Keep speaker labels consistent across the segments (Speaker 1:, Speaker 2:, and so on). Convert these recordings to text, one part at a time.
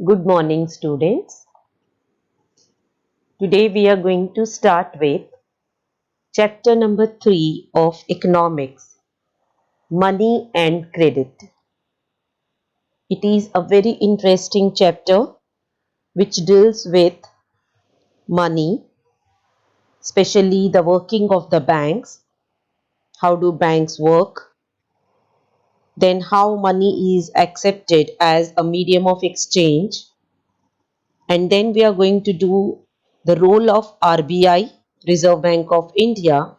Speaker 1: Good morning, students. Today we are going to start with chapter number 3 of economics, money and credit. It is a very interesting chapter which deals with money, especially the working of the banks, how do banks work, then how money is accepted as a medium of exchange, and then we are going to do the role of RBI, Reserve Bank of India,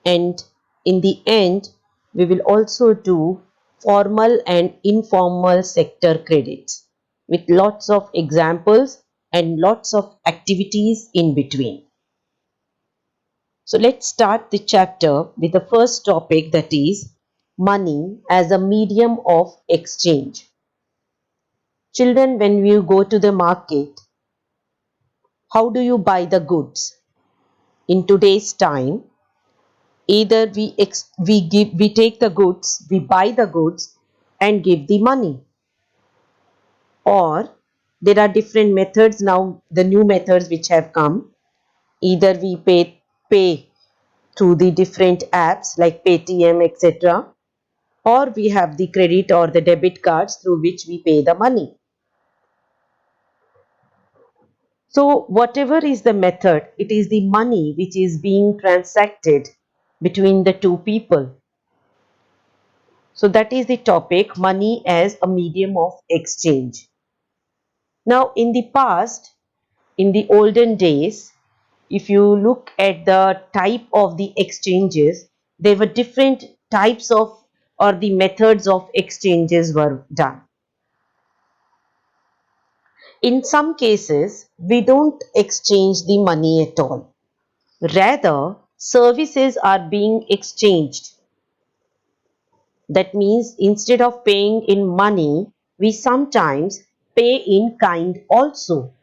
Speaker 1: and in the end we will also do formal and informal sector credits with lots of examples and lots of activities in between. So let's start the chapter with the first topic, that is money as a medium of exchange. Children, when you go to the market, how do you buy the goods? In today's time, either we take the goods, we buy the goods and give the money, or there are different methods now, the new methods which have come. Either we pay through the different apps like Paytm, etc., or we have the credit or the debit cards through which we pay the money. So whatever is the method, it is the money which is being transacted between the two people. So that is the topic, money as a medium of exchange. Now in the past, in the olden days, if you look at the type of the exchanges, there were different types of, or the methods of exchanges were done. In some cases, we don't exchange the money at all. Rather, services are being exchanged. That means instead of paying in money, we sometimes pay in kind also.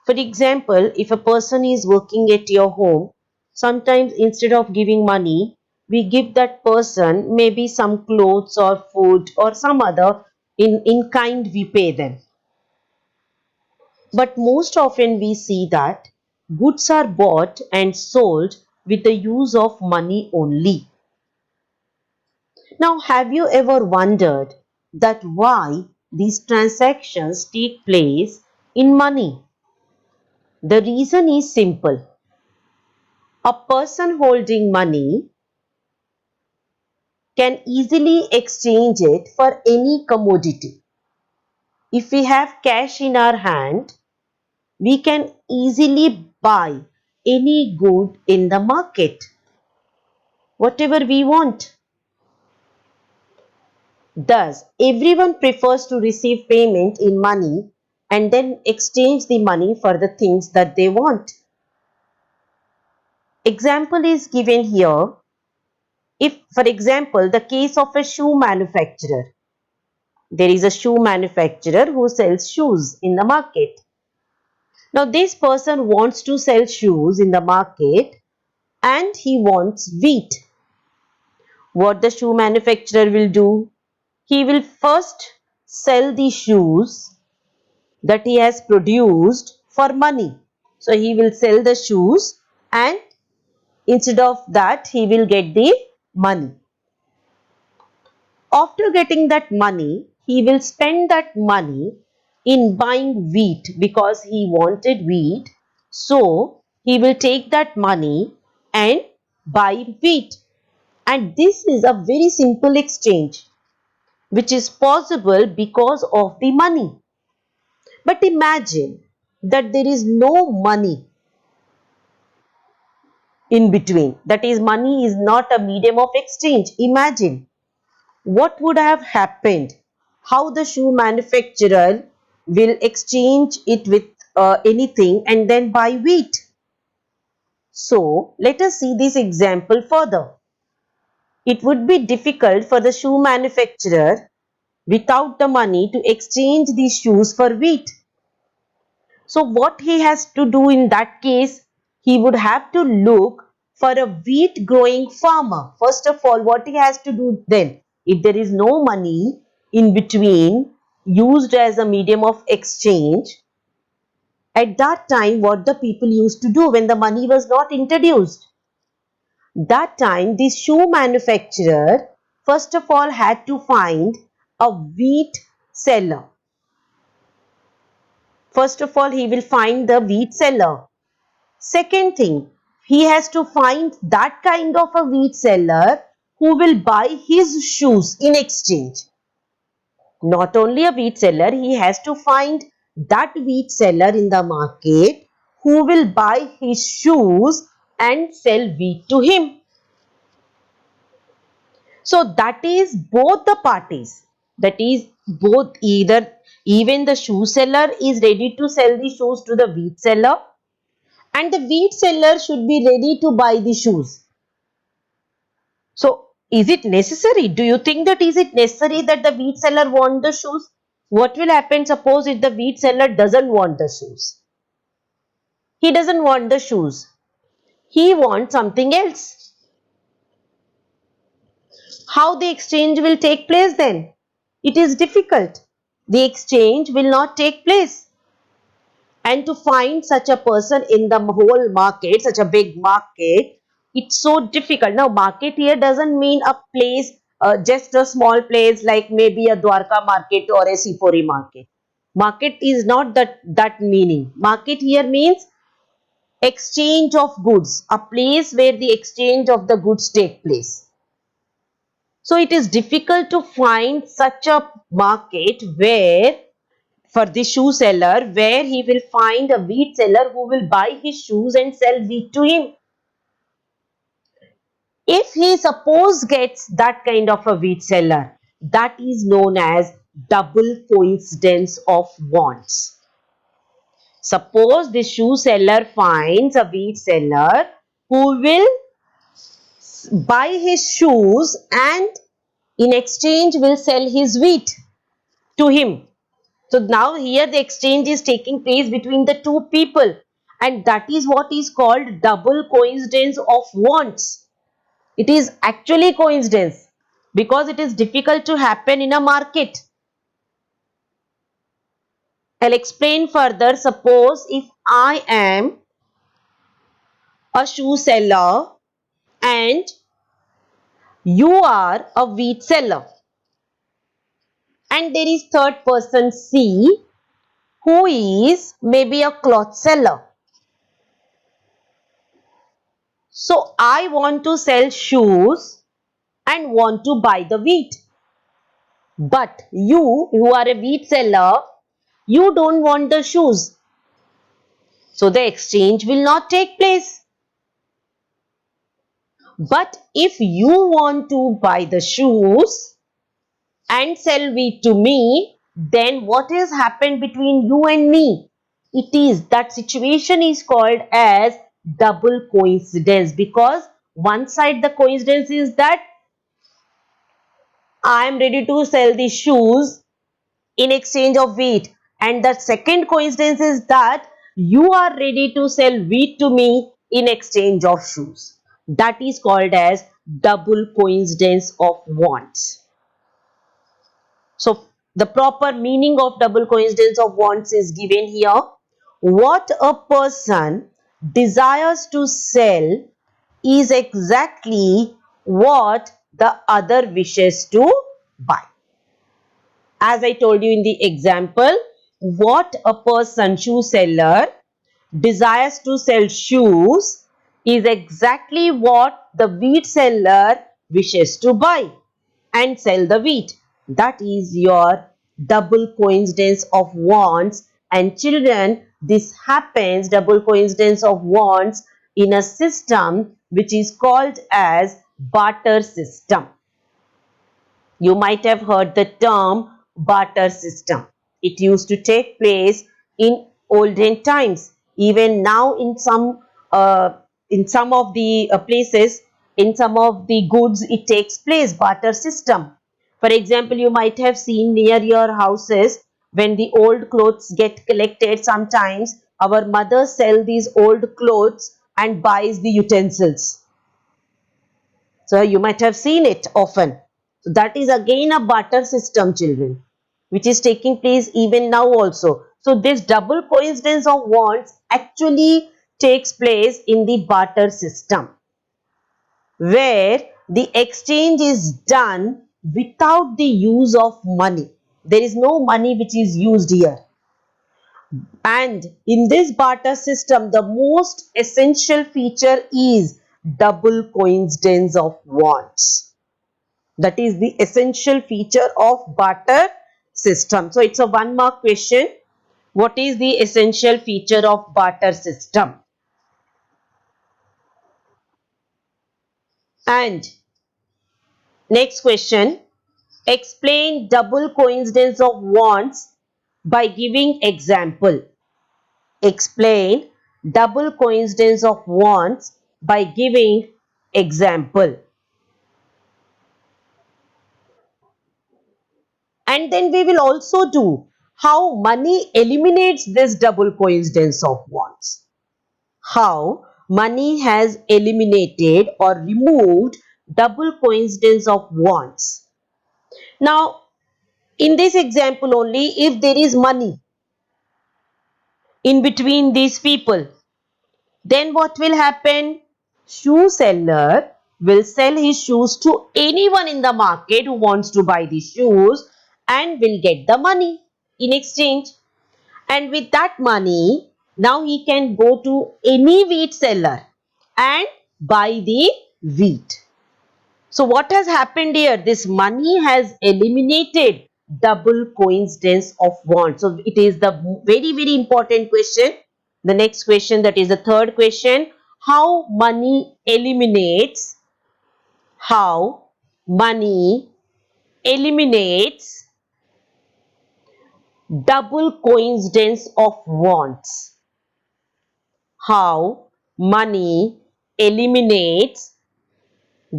Speaker 1: For example, if a person is working at your home, sometimes instead of giving money, we give that person maybe some clothes or food or some other, in kind we pay them. But most often we see that goods are bought and sold with the use of money only. Now, have you ever wondered that why these transactions take place in money? The reason is simple. A person holding money can easily exchange it for any commodity. If we have cash in our hand, we can easily buy any good in the market, whatever we want. Thus, everyone prefers to receive payment in money and then exchange the money for the things that they want. Example is given here. If, for example, the case of a shoe manufacturer, there is a shoe manufacturer who sells shoes in the market. Now, this person wants to sell shoes in the market and he wants wheat. What the shoe manufacturer will do? He will first sell the shoes that he has produced for money. So, he will sell the shoes and instead of that, he will get the money. After getting that money, he will spend that money in buying wheat because he wanted wheat. So, he will take that money and buy wheat. And this is a very simple exchange which is possible because of the money. But imagine that there is no money in between. That is, money is not a medium of exchange. Imagine what would have happened, how the shoe manufacturer will exchange it with anything and then buy wheat. So let us see this example further. It would be difficult for the shoe manufacturer without the money to exchange these shoes for wheat. So what he has to do in that case, he would have to look for a wheat growing farmer. First of all, what he has to do then, if there is no money in between, used as a medium of exchange, at that time what the people used to do when the money was not introduced, that time the shoe manufacturer first of all had to find a wheat seller. First of all, he will find the wheat seller. Second thing, he has to find that kind of a wheat seller who will buy his shoes in exchange. Not only a wheat seller, he has to find that wheat seller in the market who will buy his shoes and sell wheat to him. So that is both the parties. That is both, either even the shoe seller is ready to sell the shoes to the wheat seller, and the wheat seller should be ready to buy the shoes. So is it necessary? Do you think that is it necessary that the wheat seller want the shoes? What will happen suppose if the wheat seller doesn't want the shoes? He doesn't want the shoes. He wants something else. How the exchange will take place then? It is difficult. The exchange will not take place. And to find such a person in the whole market, such a big market, it's so difficult. Now, market here doesn't mean a place, just a small place like maybe a Dwarka market or a Sipori market. Market is not that meaning. Market here means exchange of goods, a place where the exchange of the goods take place. So it is difficult to find such a market where, for the shoe seller, where he will find a wheat seller who will buy his shoes and sell wheat to him. If he suppose gets that kind of a wheat seller, that is known as double coincidence of wants. Suppose the shoe seller finds a wheat seller who will buy his shoes and in exchange will sell his wheat to him. So now here the exchange is taking place between the two people, and that is what is called double coincidence of wants. It is actually coincidence because it is difficult to happen in a market. I'll explain further. Suppose if I am a shoe seller and you are a wheat seller, and there is third person C who is maybe a cloth seller. So I want to sell shoes and want to buy the wheat. But you, who are a wheat seller, you don't want the shoes. So the exchange will not take place. But if you want to buy the shoes and sell wheat to me, then what has happened between you and me? It is, that situation is called as double coincidence, because one side the coincidence is that I am ready to sell the shoes in exchange of wheat, and the second coincidence is that you are ready to sell wheat to me in exchange of shoes. That is called as double coincidence of wants. So the proper meaning of double coincidence of wants is given here. What a person desires to sell is exactly what the other wishes to buy. As I told you in the example, what a person, shoe seller, desires to sell shoes is exactly what the wheat seller wishes to buy and sell the wheat. That is your double coincidence of wants. And children, this happens, double coincidence of wants, in a system which is called as barter system. You might have heard the term barter system. It used to take place in olden times. Even now, in some of the places, in some of the goods, it takes place, barter system. For example, you might have seen near your houses when the old clothes get collected. Sometimes our mothers sell these old clothes and buys the utensils. So you might have seen it often. So that is again a barter system, children. which is taking place even now also. So this double coincidence of wants actually takes place in the barter system, where the exchange is done without the use of money. There is no money which is used here. And in this barter system, the most essential feature is double coincidence of wants. That is the essential feature of barter system. So it's a 1 mark question. What is the essential feature of barter system? And next question, explain double coincidence of wants by giving example. Explain double coincidence of wants by giving example. And then we will also do how money eliminates this double coincidence of wants. How money has eliminated or removed double coincidence of wants. Now, in this example only, if there is money in between these people, then what will happen? Shoe seller will sell his shoes to anyone in the market who wants to buy the shoes and will get the money in exchange. And with that money, now he can go to any wheat seller and buy the wheat. So what has happened here? This money has eliminated double coincidence of want. So it is the very, very important question. The next question, that is the third question. How money eliminates double coincidence of wants. How money eliminates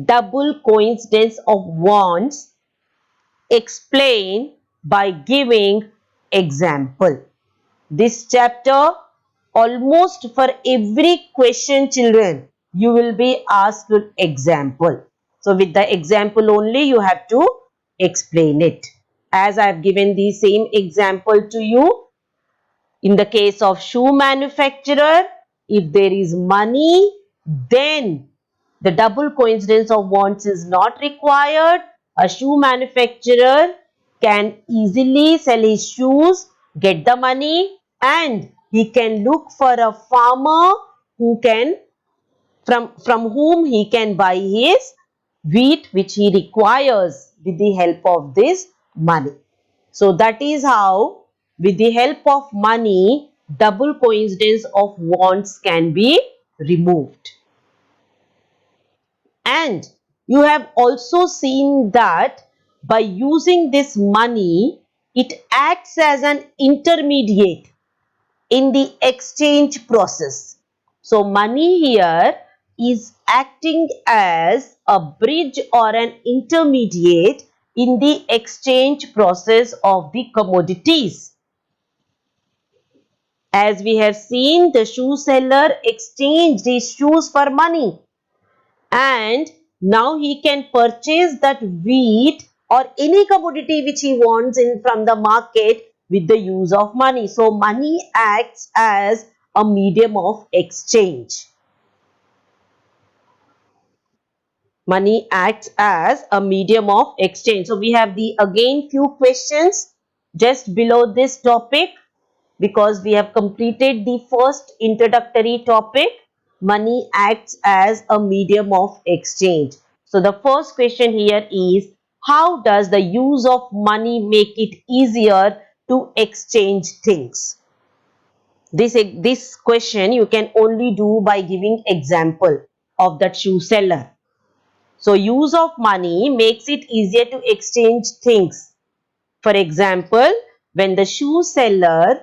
Speaker 1: double coincidence of wants. Explain by giving example. This chapter, almost for every question, children, you will be asked with example. So with the example only you have to explain it. As I have given the same example to you, in the case of shoe manufacturer, if there is money, then the double coincidence of wants is not required. A shoe manufacturer can easily sell his shoes, get the money, and he can look for a farmer who can from whom he can buy his wheat which he requires with the help of this money. So that is how, with the help of money, double coincidence of wants can be removed. And you have also seen that by using this money, it acts as an intermediate in the exchange process. So money here is acting as a bridge or an intermediate in the exchange process of the commodities. As we have seen, the shoe seller exchanged his shoes for money, and now he can purchase that wheat or any commodity which he wants in from the market with the use of money. So money acts as a medium of exchange. Money acts as a medium of exchange. So we have the again few questions just below this topic, because we have completed the first introductory topic. Money acts as a medium of exchange. So the first question here is, how does the use of money make it easier to exchange things? This question you can only do by giving example of that shoe seller. So use of money makes it easier to exchange things. For example, when the shoe seller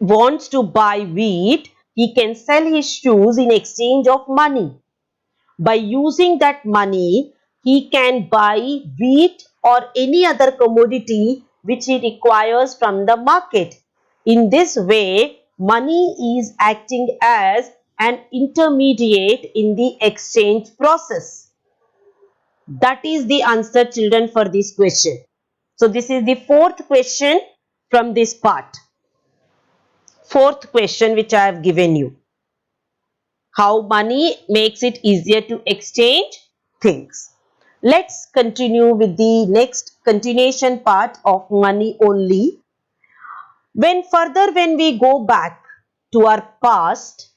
Speaker 1: wants to buy wheat, he can sell his shoes in exchange of money. By using that money, he can buy wheat or any other commodity which he requires from the market. In this way, money is acting as an intermediate in the exchange process. That is the answer, children, for this question. So this is the fourth question from this part. Fourth question which I have given you. How money makes it easier to exchange things. Let's continue with the next continuation part of money only. When we go back to our past,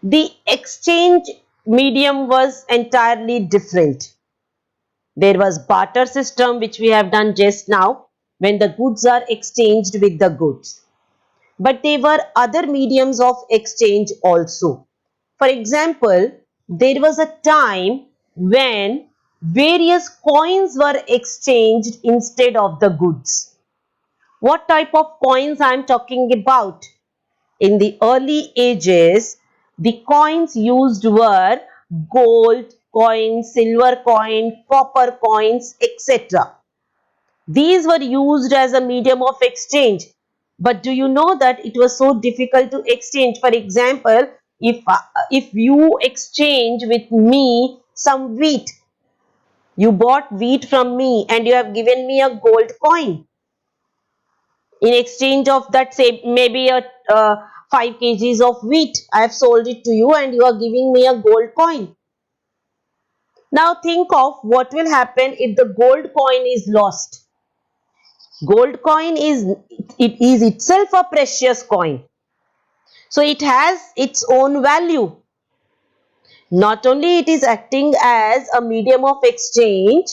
Speaker 1: the exchange medium was entirely different. There was barter system which we have done just now when the goods are exchanged with the goods. But there were other mediums of exchange also. For example, there was a time when various coins were exchanged instead of the goods. What type of coins I am talking about? In the early ages, the coins used were gold coins, silver coin, copper coins, etc. These were used as a medium of exchange. But do you know that it was so difficult to exchange? For example, if you exchange with me some wheat, you bought wheat from me and you have given me a gold coin. In exchange of that, say maybe a 5 kgs of wheat, I have sold it to you and you are giving me a gold coin. Now think of what will happen if the gold coin is lost. Gold coin is itself a precious coin. So it has its own value. Not only it is acting as a medium of exchange,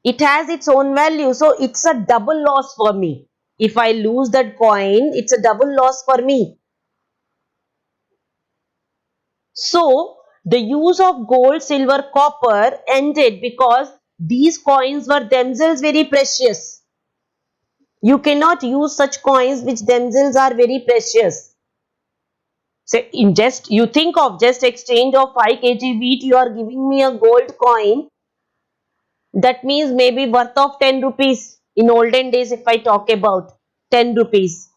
Speaker 1: it has its own value. So it's a double loss for me. If I lose that coin, it's a double loss for me. So the use of gold, silver, copper ended because these coins were themselves very precious. You cannot use such coins which themselves are very precious. So in just, you think of just exchange of 5 kg wheat, you are giving me a gold coin. That means maybe worth of 10 rupees. In olden days, if I talk about 10 rupees,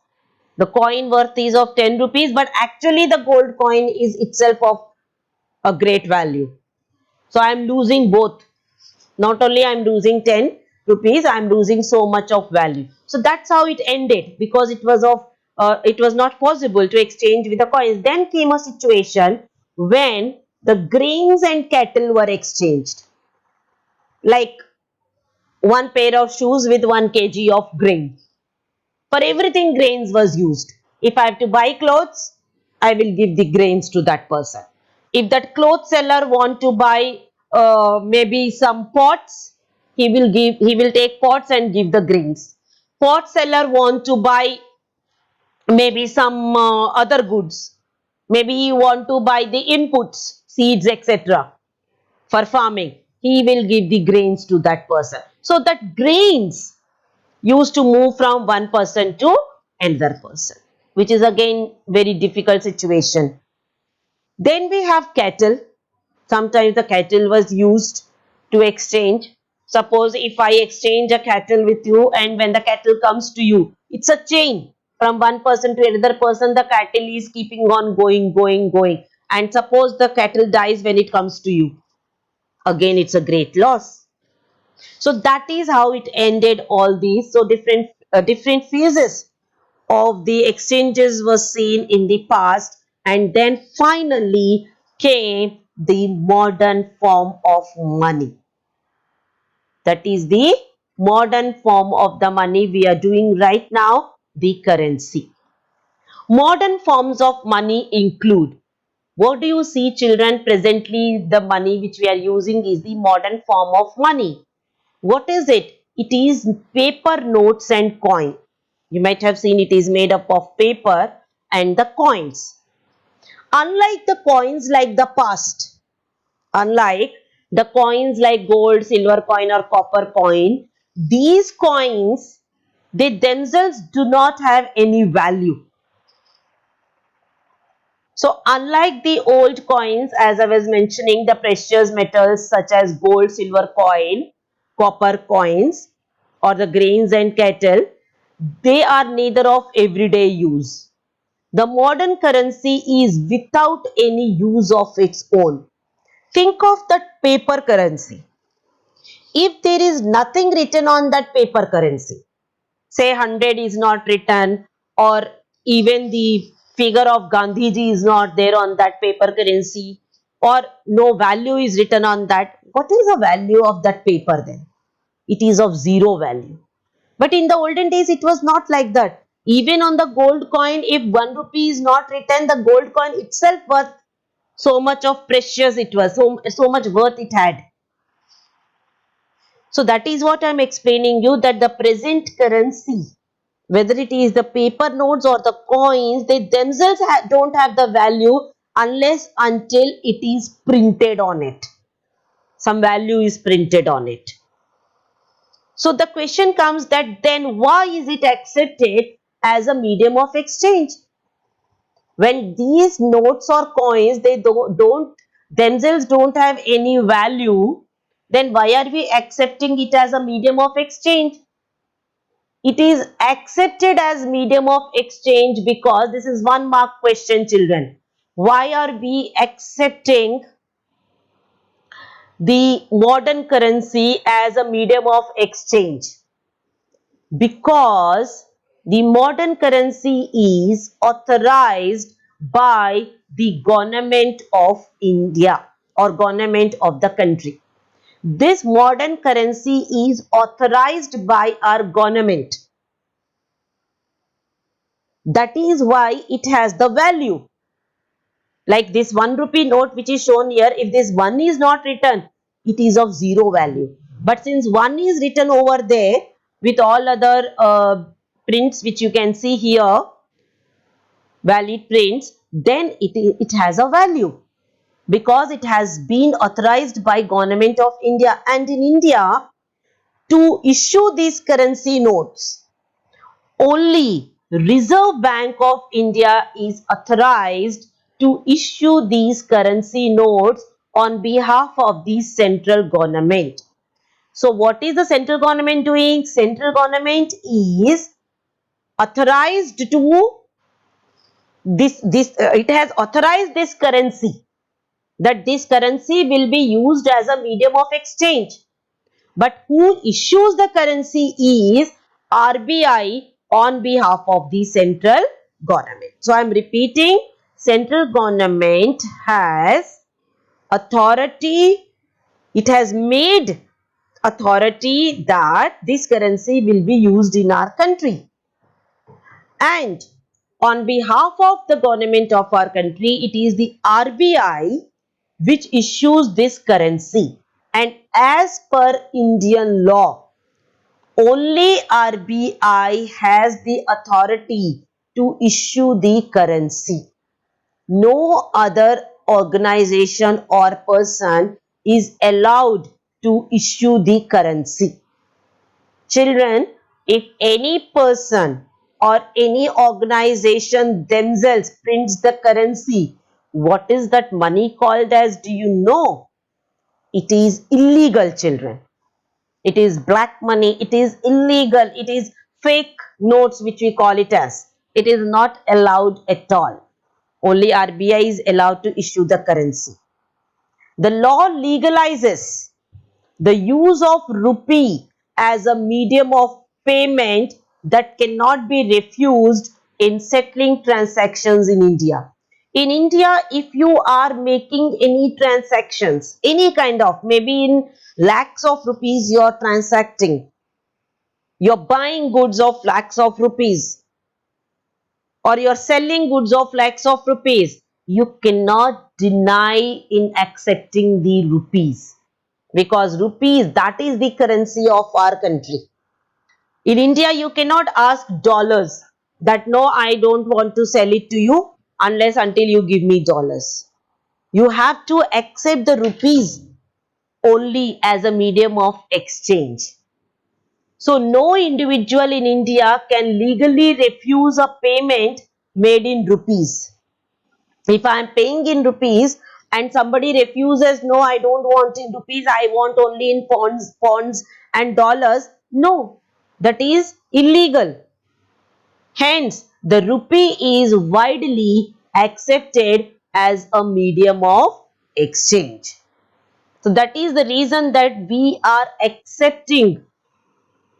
Speaker 1: the coin worth is of 10 rupees, but actually the gold coin is itself of a great value. So I am losing both. Not only I am losing 10 rupees, I am losing so much of value. So that's how it ended, because it was not possible to exchange with the coins. Then came a situation when the grains and cattle were exchanged. Like one pair of shoes with 1 kg of grain. For everything grains was used. If I have to buy clothes, I will give the grains to that person. If that cloth seller want to buy maybe some pots, he will take pots and give the grains. Pot seller want to buy maybe some other goods. Maybe he want to buy the inputs, seeds, etc. for farming. He will give the grains to that person. So that grains used to move from one person to another person, which is again very difficult situation. Then we have cattle. Sometimes the cattle was used to exchange. Suppose if I exchange a cattle with you, and when the cattle comes to you, it's a chain. From one person to another person, the cattle is keeping on going. And suppose the cattle dies when it comes to you. Again, it's a great loss. So that is how it ended all these. So different phases of the exchanges were seen in the past, and then finally came the modern form of money. That is the modern form of the money we are doing right now, the currency. Modern forms of money include, what do you see children? Presently the money which we are using is the modern form of money. What is it? It is paper notes and coin. You might have seen it is made up of paper and the coins. Unlike the coins like the past, unlike the coins like gold, silver coin or copper coin, these coins, they themselves do not have any value. So unlike the old coins, as I was mentioning, the precious metals such as gold, silver coin, copper coins or the grains and cattle, they are neither of everyday use. The modern currency is without any use of its own. Think of that paper currency. if there is nothing written on that paper currency, say 100 is not written, or even the figure of Gandhiji is not there on that paper currency, or no value is written on that, what is the value of that paper then? It is of zero value. But in the olden days, it was not like that. Even on the gold coin, if 1 rupee is not written, the gold coin itself was so much of precious, it was so much worth it had. So that is what I am explaining you, that the present currency, whether it is the paper notes or the coins, they themselves don't have the value unless until it is printed on it. Some value is printed on it. So the question comes that then why is it accepted as a medium of exchange? When these notes or coins, they don't themselves don't have any value, then why are we accepting it as a medium of exchange? It is accepted as medium of exchange because this is 1 mark question, children. Why are we accepting the modern currency as a medium of exchange? Because the modern currency is authorized by the government of India or government of the country. This modern currency is authorized by our government. That is why it has the value. Like this 1 rupee note which is shown here, if this 1 is not written, it is of zero value. But since 1 is written over there with all other prints which you can see here, valid prints, then it has a value because it has been authorized by government of India. And in India, to issue these currency notes, only Reserve Bank of India is authorized to issue these currency notes on behalf of the central government. So what is the central government doing? Central government is authorized to it has authorized this currency, that this currency will be used as a medium of exchange. But who issues the currency is RBI on behalf of the central government. So I am repeating, central government has authority, it has made authority that this currency will be used in our country. And on behalf of the government of our country, it is the RBI which issues this currency. And as per Indian law, only RBI has the authority to issue the currency. No other organization or person is allowed to issue the currency. Children, if any person or any organization themselves prints the currency, what is that money called as? Do you know? It is illegal, children. It is black money. It is illegal. It is fake notes, which we call it as. It is not allowed at all. Only RBI is allowed to issue the currency. The law legalizes the use of rupee as a medium of payment that cannot be refused in settling transactions in India. In India, if you are making any transactions, any kind of, maybe in lakhs of rupees you are transacting, you're buying goods of lakhs of rupees, or you're selling goods of lakhs of rupees, you cannot deny in accepting the rupees. Because rupees, that is the currency of our country. In India, you cannot ask dollars that no, I don't want to sell it to you unless until you give me dollars. You have to accept the rupees only as a medium of exchange. So no individual in India can legally refuse a payment made in rupees. If I am paying in rupees and somebody refuses, no, I don't want in rupees, I want only in pounds and dollars. No, that is illegal. Hence, the rupee is widely accepted as a medium of exchange. So that is the reason that we are accepting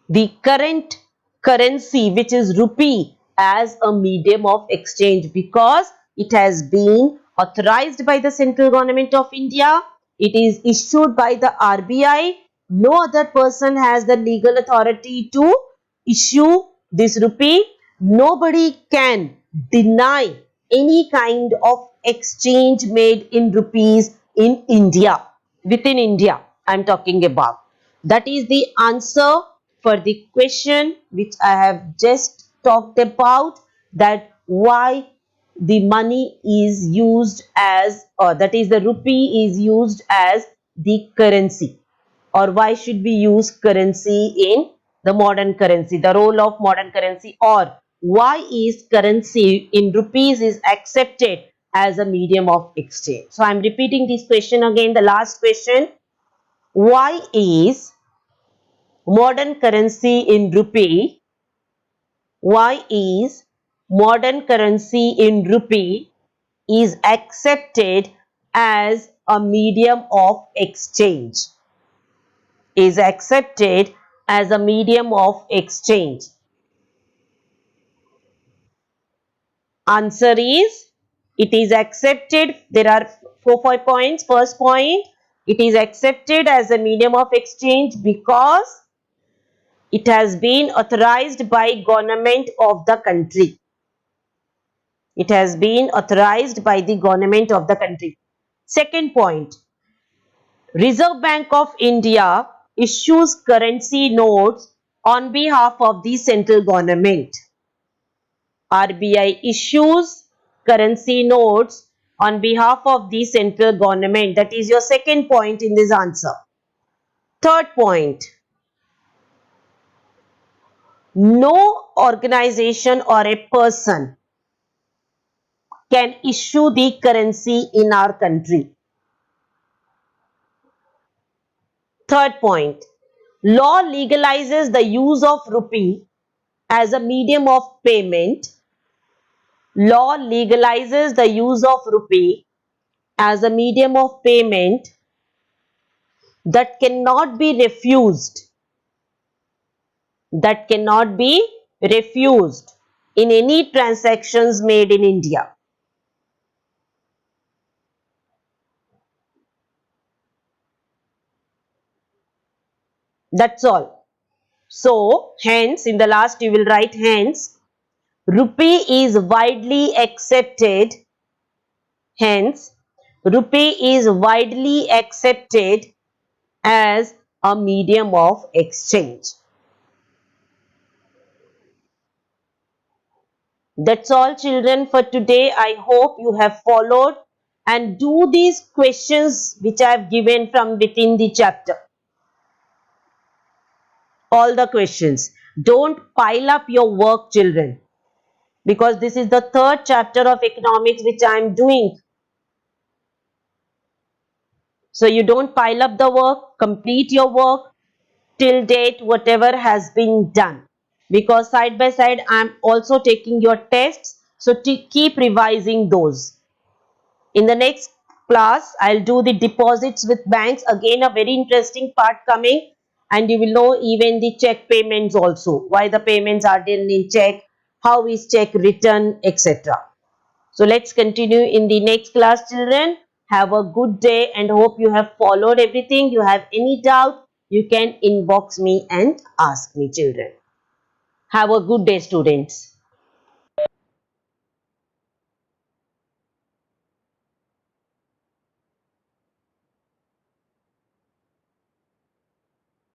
Speaker 1: the current currency, which is rupee, as a medium of exchange, because it has been authorized by the central government of India. It is issued by the RBI. No other person has the legal authority to issue this rupee. Nobody can deny any kind of exchange made in rupees in India, within India I'm talking about. That is the answer for the question which I have just talked about, that why the money is used as, or that is the rupee is used as the currency, or why should we use currency in the modern currency, the role of modern currency, or why is currency in rupees is accepted as a medium of exchange. So I'm repeating this question again, the last question. Why is modern currency in rupee, why is modern currency in rupee is accepted as a medium of exchange, is accepted as a medium of exchange? Answer is, it is accepted. There are 4 points. First point, it is accepted as a medium of exchange because it has been authorized by government of the country. It has been authorized by the government of the country. Second point, Reserve Bank of India issues currency notes on behalf of the central government. RBI issues currency notes on behalf of the central government. That is your second point in this answer. Third point, no organization or a person can issue the currency in our country. Third point, law legalizes the use of rupee as a medium of payment. Law legalizes the use of rupee as a medium of payment that cannot be refused, that cannot be refused in any transactions made in India. That's all. So, hence, in the last you will write hence, rupee is widely accepted, hence, rupee is widely accepted as a medium of exchange. That's all, children, for today. I hope you have followed and do these questions which I have given from within the chapter. All the questions. Don't pile up your work, children, because this is the third chapter of economics which I am doing. So you don't pile up the work, complete your work till date, whatever has been done. Because side by side, I am also taking your tests. So to keep revising those. In the next class, I'll do the deposits with banks. Again, a very interesting part coming. And you will know even the check payments also. Why the payments are done in check, how is check written, etc. So let's continue in the next class, children. Have a good day and hope you have followed everything. You have any doubt, you can inbox me and ask me, children. Have a good day, students.